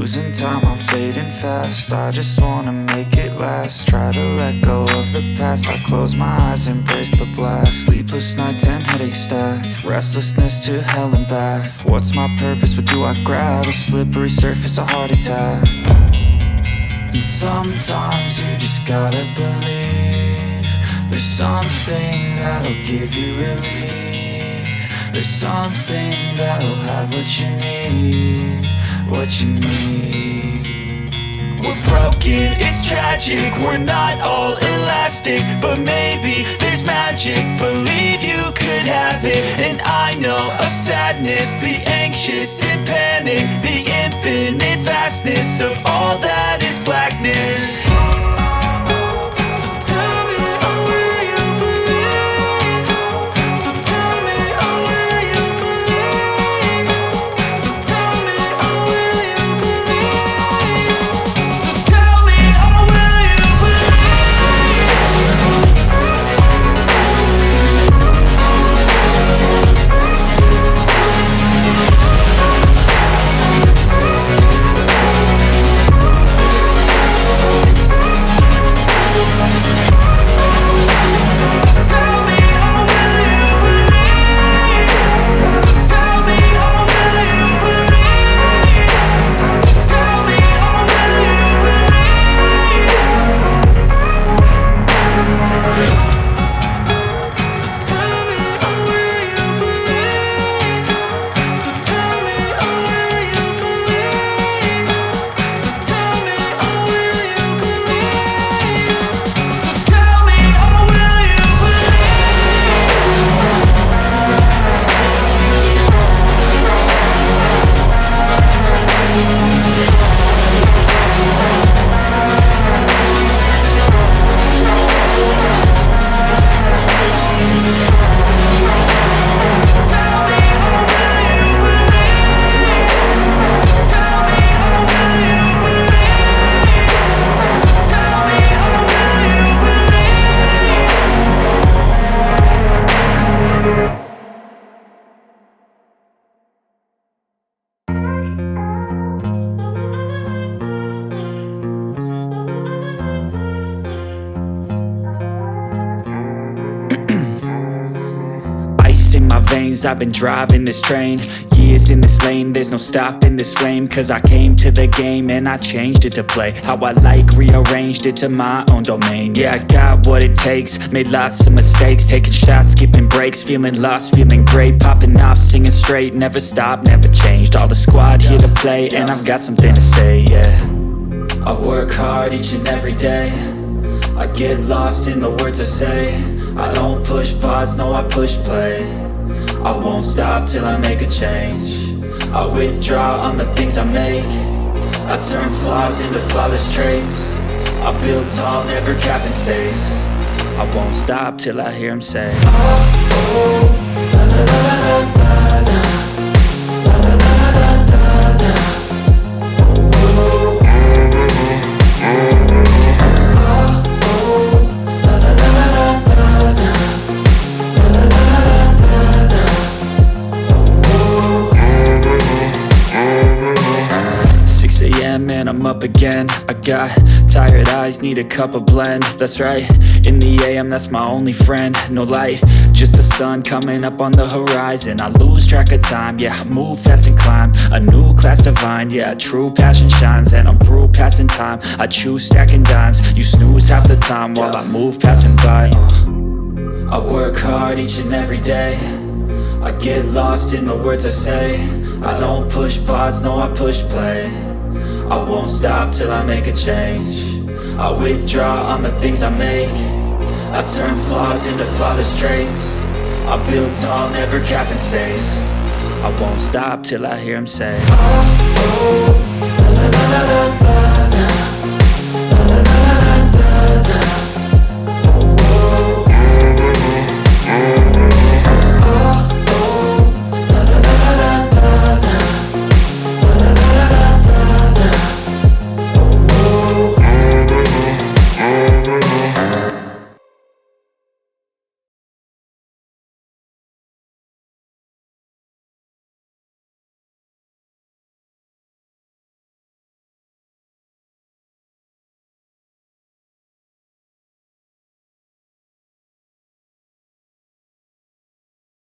losing time, I'm fading fast. I just wanna make it last. Try to let go of the past. I close my eyes, embrace the blast. Sleepless nights and headaches stack. Restlessness to hell and back. What's my purpose? What do I grab? A slippery surface, a heart attack. And sometimes you just gotta believe there's something that'll give you relief. There's something that'll have what you need, what you need. We're broken, it's tragic, we're not all elastic, but maybe there's magic. Believe you could have it, and I know of sadness, the anxious and panic, the infinite vastness of all that is blackness. I've been driving this train, years in this lane, there's no stopping this flame. Cause I came to the game and I changed it to play how I like, rearranged it to my own domain. Yeah, I got what it takes, made lots of mistakes, taking shots, skipping breaks, feeling lost, feeling great, popping off, singing straight, never stopped, never changed. All the squad here to play, and I've got something to say, yeah. I work hard each and every day, I get lost in the words I say. I don't push pause, no I push play. I won't stop till I make a change. I withdraw on the things I make. I turn flaws into flawless traits. I build tall, never capped in space. I won't stop till I hear him say, oh, oh, la la la la la la. Man, I'm up again. I got tired eyes, need a cup of blend. That's right, in the AM, that's my only friend. No light, just the sun coming up on the horizon. I lose track of time, yeah, I move fast and climb a new class divine, yeah, true passion shines. And I'm through passing time, I choose stacking dimes. You snooze half the time while I move passing by. I work hard each and every day, I get lost in the words I say. I don't push pause, no I push play. I won't stop till I make a change. I withdraw on the things I make. I turn flaws into flawless traits. I build tall, never capped in space. I won't stop till I hear him say, oh, oh, la la la la la.